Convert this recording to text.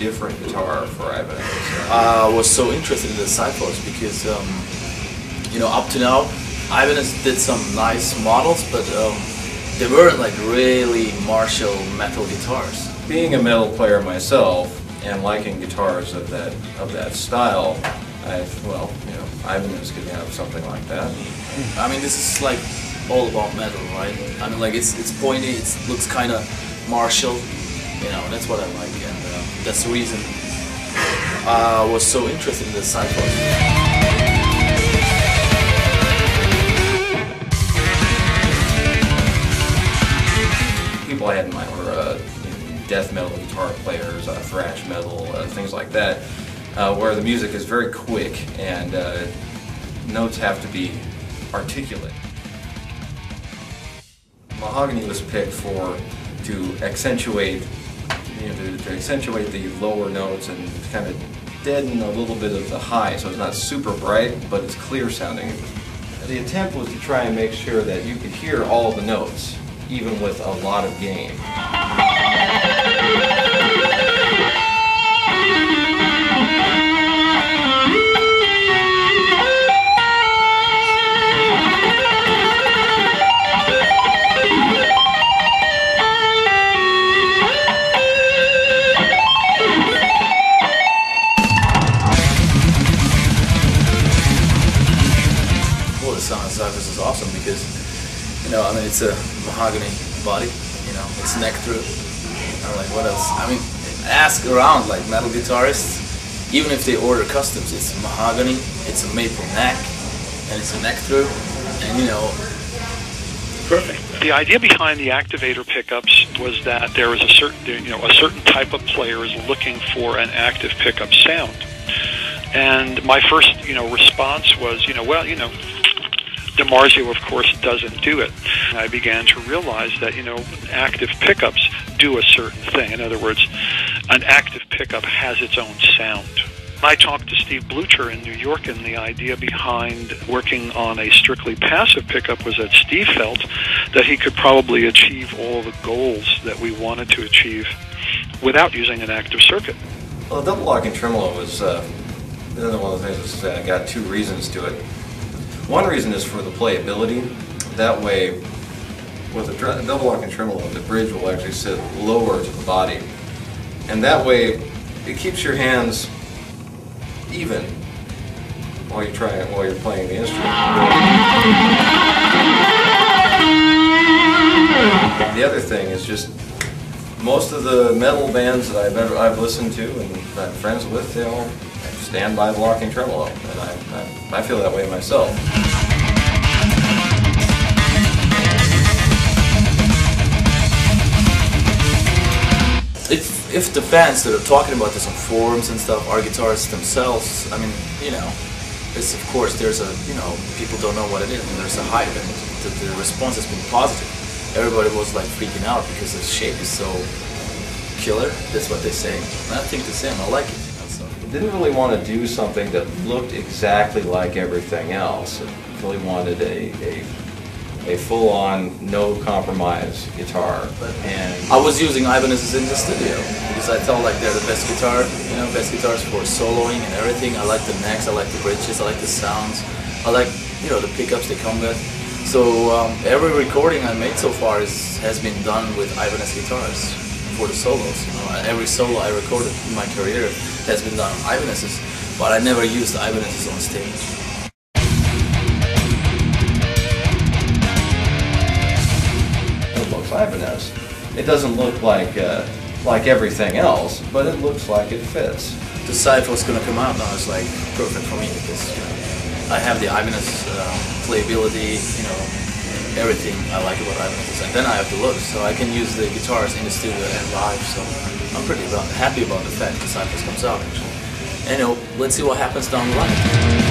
different guitar for Ibanez? I was so interested in the Xiphos because, you know, up to now, Ibanez did some nice models, but they weren't like really Marshall metal guitars. Being a metal player myself and liking guitars of that style, well, you know, Ibanez could have something like that. I mean, this is like all about metal, right? I mean, like it's pointy, it looks kind of Marshall, you know. That's what I like, and that's the reason I was so interested in the Xiphos. People I had in mind were death metal guitar players, thrash metal, things like that, where the music is very quick and notes have to be articulate. Mahogany was picked to accentuate, to accentuate the lower notes and kind of deaden a little bit of the high, so it's not super bright, but it's clear sounding. The attempt was to try and make sure that you could hear all the notes, even with a lot of gain. Well, the sound of Xiphos is awesome because, you know, I mean, it's a mahogany body, you know, it's neck through. I'm like, what else? I mean, ask around like metal guitarists, even if they order customs, it's mahogany, it's a maple neck, and it's a neck through, and you know, perfect. The idea behind the activator pickups was that there was a certain type of player is looking for an active pickup sound, and my first response was DiMarzio, of course, doesn't do it. And I began to realize that, active pickups do a certain thing. In other words, an active pickup has its own sound. I talked to Steve Blucher in New York, and the idea behind working on a strictly passive pickup was that Steve felt that he could probably achieve all the goals that we wanted to achieve without using an active circuit. Well, the double locking tremolo was another one of the things that got two reasons to it. One reason is for the playability. That way, with a double locking tremolo, the bridge will actually sit lower to the body, and that way it keeps your hands even while you're playing the instrument. The other thing is just most of the metal bands that I've listened to and I'm friends with, they all stand by the locking tremolo, and I feel that way myself. If the fans that are talking about this on forums and stuff are guitarists themselves, I mean, it's of course there's a, people don't know what it is, and there's a hype, and the response has been positive. Everybody was like freaking out because the shape is so killer. That's what they say. And I think the same. I like it. So. Didn't really want to do something that looked exactly like everything else. It really wanted a full-on, no-compromise guitar. And I was using Ibanez's in the studio because I felt like they're the best guitar, best guitars for soloing and everything. I like the necks, I like the bridges, I like the sounds, I like, the pickups they come with. So every recording I made so far has been done with Ibanez guitars for the solos. Every solo I recorded in my career has been done on Ibanez's, but I never used Ibanez's on stage. Ibanez. It doesn't look like everything else, but it looks like it fits. The Xiphos gonna come out now is like perfect for me because I have the Ibanez playability, everything I like about Ibanez, and then I have the look, so I can use the guitars in the studio and live. So I'm pretty happy about the fact the Xiphos comes out actually. And let's see what happens down the line.